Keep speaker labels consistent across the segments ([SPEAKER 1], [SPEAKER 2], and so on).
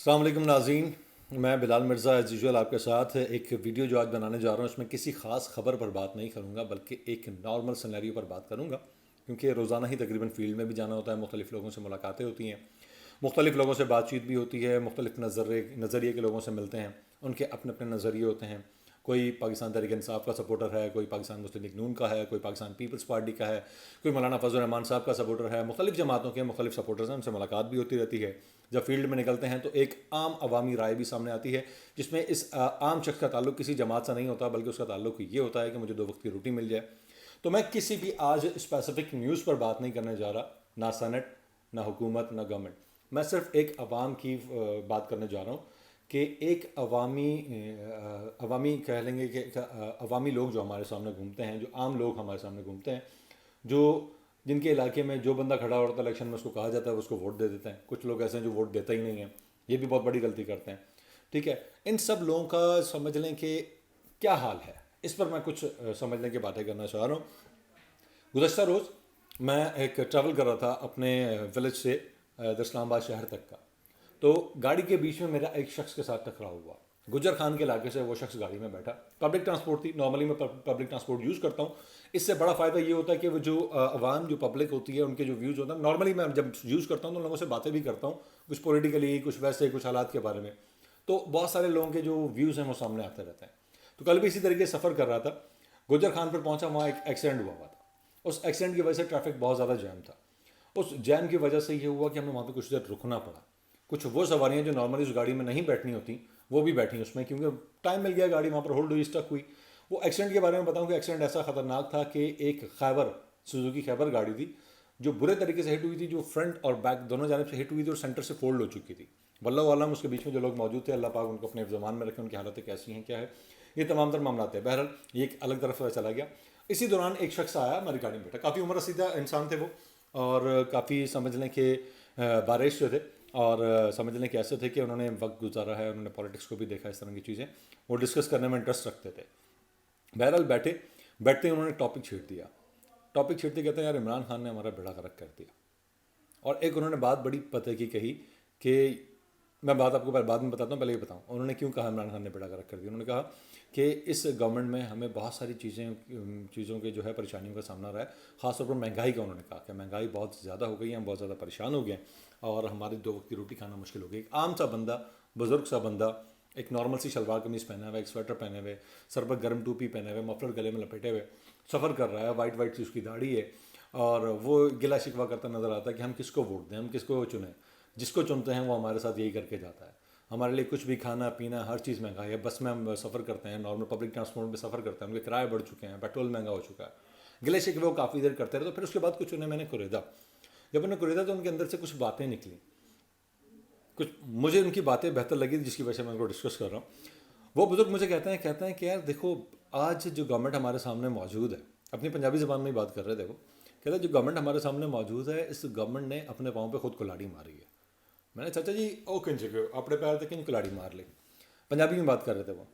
[SPEAKER 1] السلام علیکم ناظرین، میں بلال مرزا ایز یوزول آپ کے ساتھ ایک ویڈیو جو آج بنانے جا رہا ہوں اس میں کسی خاص خبر پر بات نہیں کروں گا بلکہ ایک نارمل سینیریو پر بات کروں گا، کیونکہ روزانہ ہی تقریباً فیلڈ میں بھی جانا ہوتا ہے، مختلف لوگوں سے ملاقاتیں ہوتی ہیں، مختلف لوگوں سے بات چیت بھی ہوتی ہے، مختلف نظریے کے لوگوں سے ملتے ہیں، ان کے اپنے اپنے نظریے ہوتے ہیں۔ کوئی پاکستان تحریک انصاف کا سپورٹر ہے، کوئی پاکستان مسلم لیگ نون کا ہے، کوئی پاکستان پیپلز پارٹی کا ہے، کوئی مولانا فضل الرحمان صاحب کا سپورٹر ہے، مختلف جماعتوں کے مختلف سپورٹرز ہیں، ان سے ملاقات بھی ہوتی رہتی ہے۔ جب فیلڈ میں نکلتے ہیں تو ایک عام عوامی رائے بھی سامنے آتی ہے، جس میں اس عام شخص کا تعلق کسی جماعت سے نہیں ہوتا بلکہ اس کا تعلق یہ ہوتا ہے کہ مجھے 2 وقت کی روٹی مل جائے۔ تو میں کسی بھی آج اسپیسیفک نیوز پر بات نہیں کرنے جا رہا، نہ سینٹ، نہ حکومت، نہ گورنمنٹ۔ میں صرف ایک عوام کی بات کرنے جا رہا ہوں کہ ایک عوامی کہہ لیں گے کہ عوامی لوگ جو ہمارے سامنے گھومتے ہیں، جو عام لوگ ہمارے سامنے گھومتے ہیں، جو جن کے علاقے میں جو بندہ کھڑا ہوتا ہے الیکشن میں اس کو کہا جاتا ہے وہ اس کو ووٹ دے دیتے ہیں۔ کچھ لوگ ایسے ہیں جو ووٹ دیتا ہی نہیں ہیں، یہ بھی بہت بڑی غلطی کرتے ہیں، ٹھیک ہے۔ ان سب لوگوں کا سمجھ لیں کہ کیا حال ہے، اس پر میں کچھ سمجھنے کی باتیں کرنا چاہ رہا ہوں۔ گزشتہ روز میں ایک ٹریول کر رہا تھا اپنے ولیج سے اسلام آباد شہر تک کا، تو گاڑی کے بیچ میں میرا ایک شخص کے ساتھ ٹکراؤ ہوا۔ گجر خان کے علاقے سے وہ شخص گاڑی میں بیٹھا، پبلک ٹرانسپورٹ تھی، نارملی میں پبلک ٹرانسپورٹ یوز کرتا ہوں۔ اس سے بڑا فائدہ یہ ہوتا ہے کہ وہ جو عوام جو پبلک ہوتی ہے ان کے جو ویوز ہوتا ہے، نارملی میں جب یوز کرتا ہوں تو لوگوں سے باتیں بھی کرتا ہوں، کچھ پولیٹیکلی، کچھ ویسے، کچھ حالات کے بارے میں، تو بہت سارے لوگوں کے جو ویوز ہیں وہ سامنے آتے رہتے ہیں۔ تو کل بھی اسی طریقے سے سفر کر رہا تھا، گجر خان پر پہنچا، وہاں ایک ایکسیڈنٹ ہوا تھا۔ اس ایکسیڈنٹ کی وجہ سے ٹریفک بہت زیادہ جیم تھا۔ اس جیم کی وجہ سے یہ ہوا کہ ہمیں وہاں پہ کچھ دیر رکنا پڑا۔ کچھ وہ سواریاں جو نارملی اس گاڑی میں نہیں بیٹھنی ہوتی وہ بھی بیٹھیں اس میں، کیونکہ ٹائم مل گیا، گاڑی وہاں پر ہولڈ ہوئی، اسٹک ہوئی۔ وہ ایکسیڈنٹ کے بارے میں بتاؤں کہ ایکسیڈنٹ ایسا خطرناک تھا کہ ایک سوزوکی خیبر گاڑی تھی جو برے طریقے سے ہٹ ہوئی تھی، جو فرنٹ اور بیک دونوں جانب سے ہٹ ہوئی تھی اور سینٹر سے فولڈ ہو چکی تھی۔ واللہ عالم اس کے بیچ میں جو لوگ موجود تھے، اللہ پاک ان کو اپنے زمان میں رکھے، ان کی حالتیں کیسی ہیں، کیا ہے، یہ تمام تر معاملات ہیں۔ بہرحال یہ ایک الگ طرف چلا گیا۔ اسی دوران ایک شخص آیا، ہماری گاڑی میں بیٹھا، کافی عمر رسیدہ انسان تھے وہ، اور کافی سمجھ لیں کہ بارش جو تھے، اور سمجھ لیں کہ ایسے تھے کہ انہوں نے وقت گزارا ہے، انہوں نے پالیٹکس کو بھی دیکھا، اس طرح کی چیزیں وہ ڈسکس کرنے میں انٹرسٹ رکھتے تھے۔ بہرحال بیٹھتے انہوں نے ٹاپک چھیڑ دیا۔ ٹاپک چھیڑتے کہتے ہیں یار عمران خان نے ہمارا بیڑا غرق کر دیا۔ اور ایک انہوں نے بات بڑی پتے کی کہی کہ میں بات آپ کو بعد میں بتاتا ہوں، پہلے یہ بتاؤں انہوں نے کیوں کہا عمران خان نے بیڑا غرق کر دیا۔ انہوں نے کہا کہ اس گورنمنٹ میں ہمیں بہت ساری چیزوں کے جو ہے پریشانیوں کا سامنا رہا ہے، خاص طور پر مہنگائی کا۔ انہوں نے کہا کہ مہنگائی بہت زیادہ ہو گئی ہے، ہم بہت زیادہ پریشان ہو گئے ہیں اور ہماری 2 وقت کی روٹی کھانا مشکل ہو گئی۔ ایک عام سا بندہ، بزرگ سا بندہ، ایک نارمل سی شلوار قمیض پہنا ہوا ہے، ایک سویٹر پہنے ہوئے، سر پر گرم ٹوپی پہنے ہوئے، مفلر گلے میں لپیٹے ہوئے سفر کر رہا ہے، وائٹ سی اس کی داڑھی ہے، اور وہ گلا شکوہ کرتا نظر آتا ہے کہ ہم کس کو ووٹ دیں، ہم کس کو چنیں۔ جس کو چنتے ہیں وہ ہمارے ساتھ یہی کر کے جاتا ہے۔ ہمارے لیے کچھ بھی کھانا پینا ہر چیز مہنگا ہے۔ بس میں ہم سفر کرتے ہیں، نارمل پبلک ٹرانسپورٹ میں سفر کرتے ہیں، ان کے کرائے بڑھ چکے ہیں، پیٹرول مہنگا ہو چکا ہے۔ گلے شکوے وہ کافی دیر کرتے رہے، تو پھر اس کے بعد کچھ انہیں میں نے کوریدا۔ جب انہیں کوریدا تو ان کے اندر سے کچھ باتیں نکلیں، کچھ مجھے ان کی باتیں بہتر لگی جس کی وجہ سے میں ان کو ڈسکس کر رہا ہوں۔ وہ بزرگ مجھے کہتے ہیں کہ یار دیکھو، آج جو گورنمنٹ ہمارے سامنے موجود ہے، اپنی پنجابی زبان میں ہی بات کر رہے، دیکھو کہتے ہیں جو گورنمنٹ ہمارے سامنے موجود ہے، اس گورنمنٹ نے اپنے پاؤں پہ خود کلاڑی ماری ہے۔ میں نے چاچا جی او کنج اپنے پیر تے کنج کلاڑی مار لی، پنجابی میں بات کر رہے تھے وہ۔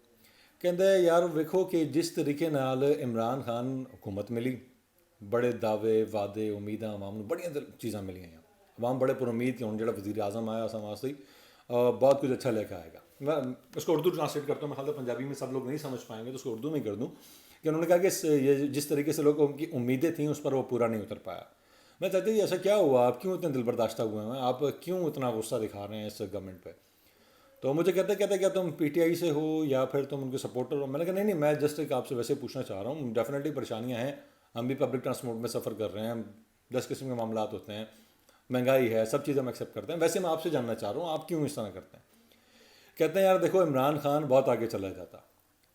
[SPEAKER 1] کہتے ہیں یار ویکھو کہ جس طریقے نال عمران خان حکومت ملی، بڑے دعوے وعدے امیداں عوام نوں بڑیاں چیزاں ملیاں ہیں، عوام بڑے پر امید کہ ہوں جڑا وزیر اعظم آیا اساں واسطے بہت کچھ اچھا لے کے آئے گا۔ میں اس کو اردو ٹرانسلیٹ کرتا ہوں، میں خیال ہے پنجابی میں سب لوگ نہیں سمجھ پائیں گے تو اس کو اردو میں کر دوں کہ انہوں نے کہا کہ یہ جس طریقے سے لوگوں کی امیدیں تھیں اس پر وہ پورا نہیں اتر پایا۔ میں چاہتے جی ایسا کیا ہوا، آپ کیوں اتنے دل برداشتہ ہوئے ہیں، آپ کیوں اتنا غصہ دکھا رہے ہیں اس گورنمنٹ پہ؟ تو مجھے کہتے کیا تم پی ٹی آئی سے ہو یا پھر تم ان کے سپورٹر ہو؟ میں نے کہا نہیں میں جسٹ ایک آپ سے ویسے پوچھنا چاہ رہا ہوں، ڈیفینیٹلی پریشانیاں ہیں، ہم بھی پبلک ٹرانسپورٹ میں سفر کر رہے ہیں، 10 قسم کے معاملات ہوتے ہیں، مہنگائی ہے، سب چیزیں ہم ایکسیپٹ کرتے ہیں، ویسے میں آپ سے جاننا چاہ رہا ہوں آپ کیوں اس طرح کرتے ہیں؟ کہتے ہیں یار دیکھو عمران خان بہت آگے چلا جاتا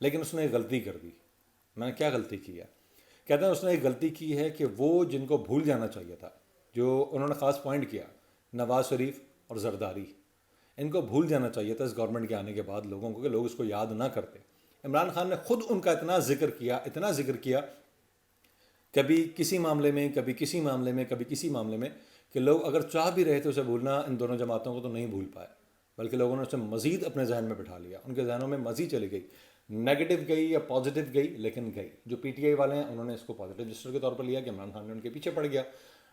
[SPEAKER 1] لیکن اس نے ایک غلطی کر دی۔ میں نے کیا غلطی کی ہے؟ کہتے ہیں اس نے ایک غلطی کی ہے کہ وہ جن کو بھول جانا چاہیے تھا، جو انہوں نے خاص پوائنٹ کیا، نواز شریف اور زرداری، ان کو بھول جانا چاہیے تھا اس گورنمنٹ کے آنے کے بعد لوگوں کو، کہ لوگ اس کو یاد نہ کرتے۔ عمران خان نے خود ان کا اتنا ذکر کیا کبھی کسی معاملے میں، کبھی کسی معاملے میں، کبھی کسی معاملے میں، کہ لوگ اگر چاہ بھی رہے تھے اسے بھولنا ان دونوں جماعتوں کو تو نہیں بھول پائے، بلکہ لوگوں نے اسے مزید اپنے ذہن میں بٹھا لیا، ان کے ذہنوں میں مزید چلی گئی، نیگیٹو گئی یا پازیٹیو گئی لیکن گئی۔ جو پی ٹی آئی والے ہیں انہوں نے اس کو پازیٹیو جسٹر کے طور پر لیا کہ عمران خان نے ان کے پیچھے پڑ گیا،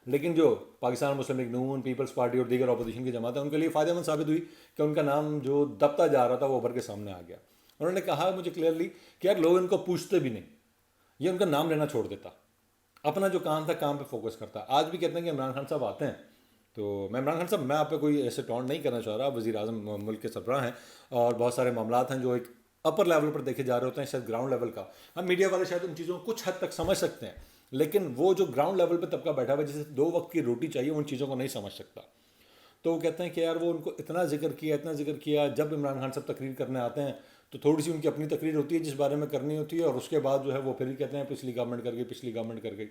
[SPEAKER 1] لیکن جو پاکستان مسلم لیگ نون، پیپلز پارٹی اور دیگر اپوزیشن کی جماعت ہے، ان کے لیے فائدہ مند ثابت ہوئی کہ ان کا نام جو دبتا جا رہا تھا وہ ابھر کے سامنے آ گیا. انہوں نے کہا مجھے کلیئرلی کہ یار لوگ ان کو پوچھتے بھی نہیں، یہ ان کا نام لینا چھوڑ دیتا، اپنا جو کام تھا کام پہ فوکس کرتا. آج بھی کہتے ہیں کہ عمران خان صاحب آتے ہیں تو میں عمران خان صاحب، میں آپ پہ کوئی ایسے ٹونٹ نہیں کرنا چاہ رہا، وزیر اعظم ملک کے سربراہ ہیں اور بہت سارے معاملات ہیں جو ایک اپر لیول پر دیکھے جا رہے ہوتے ہیں، شاید گراؤنڈ لیول کا ہم میڈیا والے شاید ان چیزوں کو کچھ حد تک سمجھ سکتے ہیں، لیکن وہ جو گراؤنڈ لیول پہ طبقہ بیٹھا ہوا ہے جسے 2 وقت کی روٹی چاہیے، ان چیزوں کو نہیں سمجھ سکتا. تو وہ کہتے ہیں کہ یار وہ ان کو اتنا ذکر کیا جب عمران خان صاحب تقریر کرنے آتے ہیں تو تھوڑی سی ان کی اپنی تقریر ہوتی ہے جس بارے میں کرنی ہوتی ہے، اور اس کے بعد جو ہے وہ پھر ہی کہتے ہیں پچھلی گورنمنٹ کر گئی.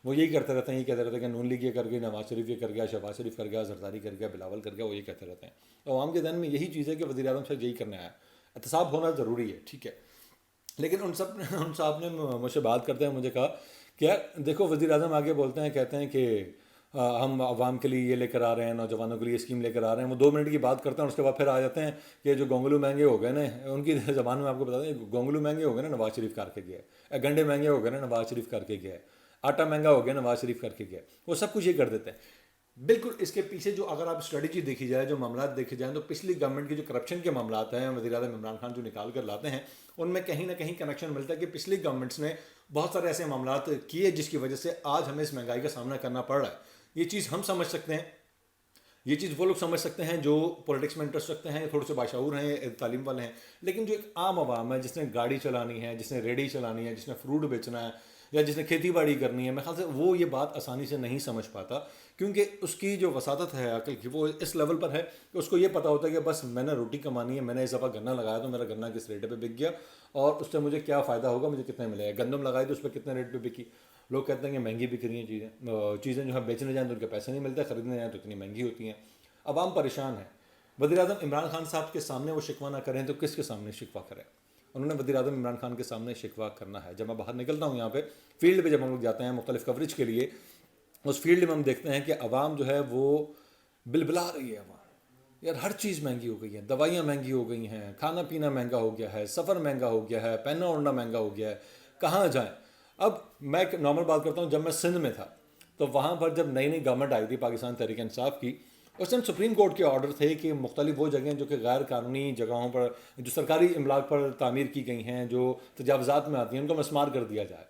[SPEAKER 1] وہ یہی کرتے رہتے ہیں، یہ کہتے رہتے ہیں کہ نون لیگ یہ کر گئی، نواز شریف یہ کر گیا، شہباز شریف کر گیا، زرداری کر گیا، بلاول کر گیا، وہ یہ کہتے رہتے ہیں. عوام کے ذہن میں یہی چیز ہے کہ وزیر اعظم صاحب یہی کرنے آیا. احتساب ہونا ضروری ہے، ٹھیک ہے، لیکن ان صاحب نے مجھ سے بات کرتے ہیں مجھے کہا کہ یار دیکھو وزیر اعظم آگے بولتے ہیں، کہتے ہیں کہ ہم عوام کے لیے یہ لے کر آ رہے ہیں، نوجوانوں کے لیے اسکیم لے کر آ رہے ہیں. وہ 2 منٹ کی بات کرتے ہیں اور اس کے بعد پھر آ جاتے ہیں کہ جو گونگلو مہنگے ہو گئے نا، ان کی زبان میں آپ کو بتا دیں، گونگلو مہنگے ہو گئے نا نواز شریف کر کے گیا ہے، گنڈے مہنگے ہو گئے نا نواز شریف کر کے گیا ہے، آٹا مہنگا ہو گیا نواز شریف کر کے گیا ہے. وہ سب کچھ یہ کر دیتے ہیں. بالکل اس کے پیچھے جو اگر آپ اسٹریٹجی دیکھی جائے، جو معاملات دیکھے جائیں، تو پچھلی گورنمنٹ کی جو کرپشن کے معاملات ہیں وزیر اعظم عمران خان جو نکال کر لاتے ہیں، ان میں کہیں نہ کہیں کنیکشن ملتا ہے کہ پچھلی گورنمنٹس نے بہت سارے ایسے معاملات کیے جس کی وجہ سے آج ہمیں اس مہنگائی کا سامنا کرنا پڑ رہا ہے. یہ چیز ہم سمجھ سکتے ہیں، یہ چیز وہ لوگ سمجھ سکتے ہیں جو پولیٹکس میں انٹرسٹ رکھتے ہیں، تھوڑے سے باشعور ہیں، تعلیم والے ہیں. لیکن جو ایک عام عوام ہے جس نے گاڑی چلانی ہے، جس نے ریڑھی چلانی ہے، جس نے فروٹ بیچنا ہے، یا جس نے کھیتی باڑی کرنی ہے، میرے خیال سے وہ یہ بات آسانی سے نہیں سمجھ پاتا، کیونکہ اس کی جو وساطت ہے عقل کی وہ اس لیول پر ہے کہ اس کو یہ پتہ ہوتا ہے کہ بس میں نے روٹی کمانی ہے، میں نے اس دفعہ گنا لگایا تو میرا گنا کس ریٹ پہ بک گیا اور اس سے مجھے کیا فائدہ ہوگا، مجھے کتنے ملے گا. گندم لگائی تو اس پہ کتنے ریٹ پہ بکی. لوگ کہتے ہیں کہ مہنگی بک رہی ہیں چیزیں جو ہے بیچنے جائیں تو ان کے پیسے نہیں ملتے، خریدنے جائیں تو اتنی مہنگی ہوتی ہیں. عوام پریشان ہے. وزیر اعظم عمران خان صاحب کے سامنے وہ شکوہ نہ کریں تو کس کے سامنے شکوہ کریں؟ انہوں نے وزیر اعظم عمران خان کے سامنے شکوہ کرنا ہے. جب میں باہر نکلتا ہوں یہاں پہ فیلڈ پہ، جب ہم لوگ جاتے ہیں مختلف کوریج کے لیے، اس فیلڈ میں ہم دیکھتے ہیں کہ عوام جو ہے وہ بلبلا رہی ہے. عوام یار ہر چیز مہنگی ہو گئی ہے، دوائیاں مہنگی ہو گئی ہیں، کھانا پینا مہنگا ہو گیا ہے، سفر مہنگا ہو گیا ہے، پہننا اوڑھنا مہنگا ہو گیا ہے، کہاں جائیں. اب میں ایک نارمل بات کرتا ہوں، جب میں سندھ میں تھا تو وہاں پر جب نئی گورنمنٹ آئی تھی پاکستان تحریک انصاف کی، اس ٹائم سپریم کورٹ کے آرڈر تھے کہ مختلف وہ جگہیں جو کہ غیر قانونی جگہوں پر، جو سرکاری املاک پر تعمیر کی گئی ہیں، جو تجاوزات میں آتی ہیں، ان کو مسمار کر دیا جائے.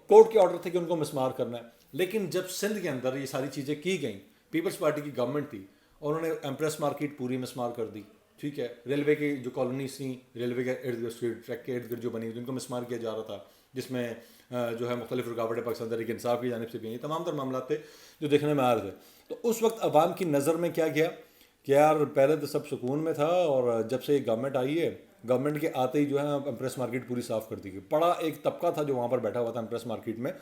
[SPEAKER 1] کورٹ کے آرڈر تھے کہ ان کو مسمار کرنا ہے. لیکن جب سندھ کے اندر یہ ساری چیزیں کی گئیں، پیپلز پارٹی کی گورنمنٹ تھی، اور انہوں نے ایمپریس مارکیٹ پوری مسمار کر دی، ٹھیک ہے. ریلوے کی جو کالونیز تھیں، ریلوے کے ارد گرد، ٹریک کے ارد گرد جو بنی ہوئی، ان کو مسمار کیا جا رہا تھا، جس میں جو ہے مختلف رکاوٹیں پاکستان تحریک انصاف کی جانب سے بھی ہیں. تمام تر معاملات تھے جو دیکھنے میں آ رہے تھے. تو اس وقت عوام کی نظر میں کیا گیا کہ یار پہلے تو سب سکون میں تھا، اور جب سے یہ گورنمنٹ آئی ہے، گورنمنٹ کے آتے ہی جو ہے امپریس مارکیٹ پوری صاف کر دی گئی. بڑا ایک طبقہ تھا جو وہاں پر بیٹھا ہوا تھا امپریس مارکیٹ میں.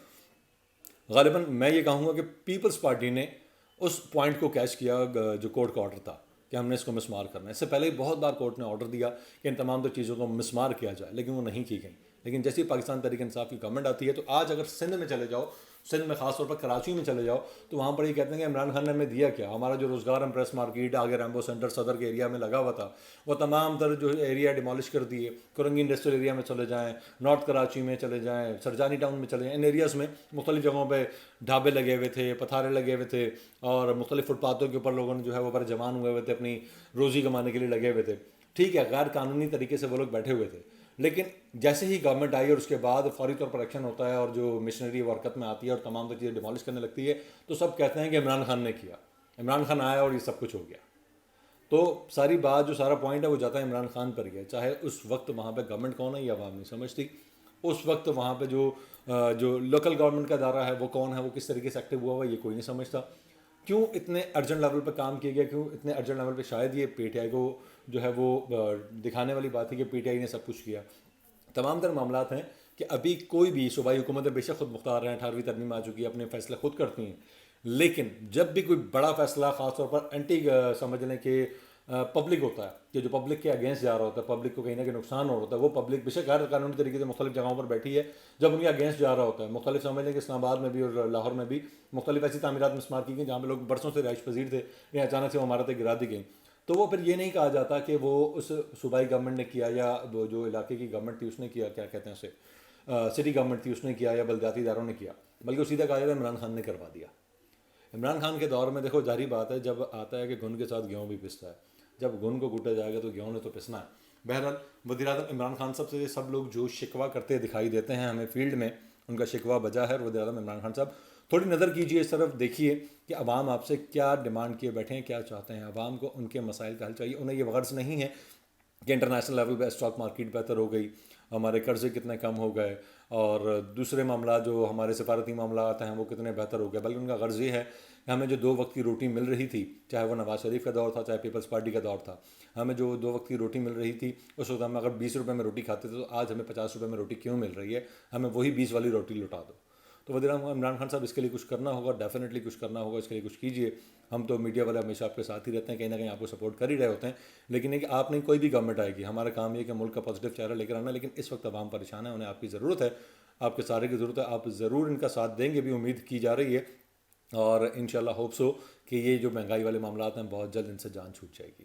[SPEAKER 1] غالباً میں یہ کہوں گا کہ پیپلز پارٹی نے اس پوائنٹ کو کیچ کیا جو کورٹ کا آرڈر تھا کہ ہم نے اس کو مسمار کرنا ہے. اس سے پہلے ہی بہت بار کورٹ نے آرڈر دیا کہ ان تمام تر چیزوں کو مسمار کیا جائے، لیکن وہ نہیں کی گئیں. لیکن جیسے ہی پاکستان تحریک انصاف کی گورنمنٹ آتی ہے تو آج اگر سندھ میں چلے جاؤ، سندھ میں خاص طور پر کراچی میں چلے جاؤ، تو وہاں پر یہ کہتے ہیں کہ عمران خان نے ہمیں دیا کیا. ہمارا جو روزگار امپریس مارکیٹ آگے ریمبو سینٹر صدر کے ایریا میں لگا ہوا تھا، وہ تمام تر جو ایریا ڈیمالش کر دیے. کرنگی انڈسٹریل ایریا میں چلے جائیں، نارتھ کراچی میں چلے جائیں، سرجانی ٹاؤن میں چلے جائیں، ان ایریاز میں مختلف جگہوں پہ ڈھابے لگے ہوئے تھے، پتھارے لگے ہوئے تھے، اور مختلف فٹ پاتھوں کے اوپر لوگوں نے جو ہے وہ پر جوان ہوئے ہوئے تھے، اپنی روزی کمانے کے لیے لگے ہوئے تھے. ٹھیک ہے، غیر قانونی طریقے سے وہ لوگ بیٹھے ہوئے تھے. لیکن جیسے ہی گورنمنٹ آئی اور اس کے بعد فوری طور پر ایکشن ہوتا ہے اور جو مشنری ورکت میں آتی ہے اور تمام تو چیزیں ڈیمالش کرنے لگتی ہے، تو سب کہتے ہیں کہ عمران خان نے کیا، عمران خان آیا اور یہ سب کچھ ہو گیا. تو ساری بات، جو سارا پوائنٹ ہے وہ جاتا ہے عمران خان پر گیا. چاہے اس وقت وہاں پہ گورنمنٹ کون ہے یہ عوام نہیں سمجھتی. اس وقت وہاں پہ جو لوکل گورنمنٹ کا ادارہ ہے وہ کون ہے، وہ کس طریقے سے ایکٹیو ہوا ہوا، یہ کوئی نہیں سمجھتا. کیوں اتنے ارجنٹ لیول پہ کام کیا گیا، کیوں اتنے ارجنٹ لیول پہ؟ شاید یہ پی ٹی آئی کو جو ہے وہ دکھانے والی بات ہے کہ پی ٹی آئی نے سب کچھ کیا. تمام تر معاملات ہیں کہ ابھی کوئی بھی صوبائی حکومتیں بے شک خود مختار ہیں، 18ویں ترمیم آ چکی ہے، اپنے فیصلے خود کرتی ہیں. لیکن جب بھی کوئی بڑا فیصلہ، خاص طور پر اینٹی سمجھ لیں کہ پبلک ہوتا ہے، کہ جو پبلک کے اگینسٹ جا رہا ہوتا ہے، پبلک کو کہیں نہ کہیں نقصان ہو رہا ہوتا ہے، وہ پبلک بے شک غیر قانونی طریقے سے مختلف جگہوں پر بیٹھی ہے، جب ان کے اگینسٹ جا رہا ہوتا ہے. مختلف سمجھ لیں کہ اسلام آباد میں بھی اور لاہور میں بھی مختلف ایسی تعمیرات مسمار کی گئی جہاں پہ لوگ برسوں سے رہائش پذیر تھے، یا اچانک سے وہ عمارتیں گرا دی گئیں. تو وہ پھر یہ نہیں کہا جاتا کہ وہ اس صوبائی گورنمنٹ نے کیا، یا وہ جو علاقے کی گورنمنٹ تھی اس نے کیا، کیا کہتے ہیں اسے، سٹی گورنمنٹ تھی اس نے کیا، یا بلدیاتی اداروں نے کیا، بلکہ وہ سیدھا کہا جاتا ہے عمران خان نے کروا دیا. عمران خان کے دور میں دیکھو ظاہری بات ہے، جب آتا ہے کہ گھن کے ساتھ گیہوں بھی پستا ہے، جب گھن کو کوٹا جائے گا تو گیہوں نے تو پسنا ہے۔ بہرحال وزیر اعظم عمران خان صاحب سے سب لوگ جو شکوہ کرتے دکھائی دیتے ہیں ہمیں فیلڈ میں، ان کا شکوہ بجا ہے۔ وزیر اعظم عمران خان صاحب تھوڑی نظر کیجئے اس طرف، دیکھیے کہ عوام آپ سے کیا ڈیمانڈ کیے بیٹھے ہیں، کیا چاہتے ہیں۔ عوام کو ان کے مسائل کا حل چاہیے، انہیں یہ غرض نہیں ہے کہ انٹرنیشنل لیول پہ اسٹاک مارکیٹ بہتر ہو گئی، ہمارے قرضے کتنے کم ہو گئے، اور دوسرے معاملات جو ہمارے سفارتی معاملات ہیں وہ کتنے بہتر ہو گئے، بلکہ ان کا غرض یہ ہے کہ ہمیں جو 2 وقت کی روٹی مل رہی تھی، چاہے وہ نواز شریف کا دور تھا چاہے پیپلز پارٹی کا دور تھا، ہمیں جو 2 وقت کی روٹی مل رہی تھی اس وقت ہم اگر 20 روپے میں روٹی کھاتے تھے تو آج ہمیں 50 روپے میں روٹی کیوں مل رہی ہے، ہمیں وہی 20 والی روٹی لوٹا دو۔ تو وزیر اعظم عمران خان صاحب اس کے لیے کچھ کرنا ہوگا، ڈیفینیٹلی کچھ کرنا ہوگا، اس کے لیے کچھ کیجیے۔ ہم تو میڈیا والے ہمیشہ آپ کے ساتھ ہی رہتے ہیں، کہیں نہ کہیں آپ کو سپورٹ کر ہی رہے ہوتے ہیں، لیکن یہ کہ آپ نہیں، کوئی بھی گورنمنٹ آئے گی، ہمارا کام یہ ہے کہ ملک کا پازیٹیو چہرہ لے کر آنا، لیکن اس وقت عوام پریشان ہے، انہیں آپ کی ضرورت ہے، آپ کے سارے کی ضرورت ہے، آپ ضرور ان کا ساتھ دیں گے بھی، امید کی جا رہی ہے، اور انشاءاللہ ہوپ سو کہ یہ جو مہنگائی والے معاملات ہیں بہت جلد ان سے جان چھوٹ جائے گی۔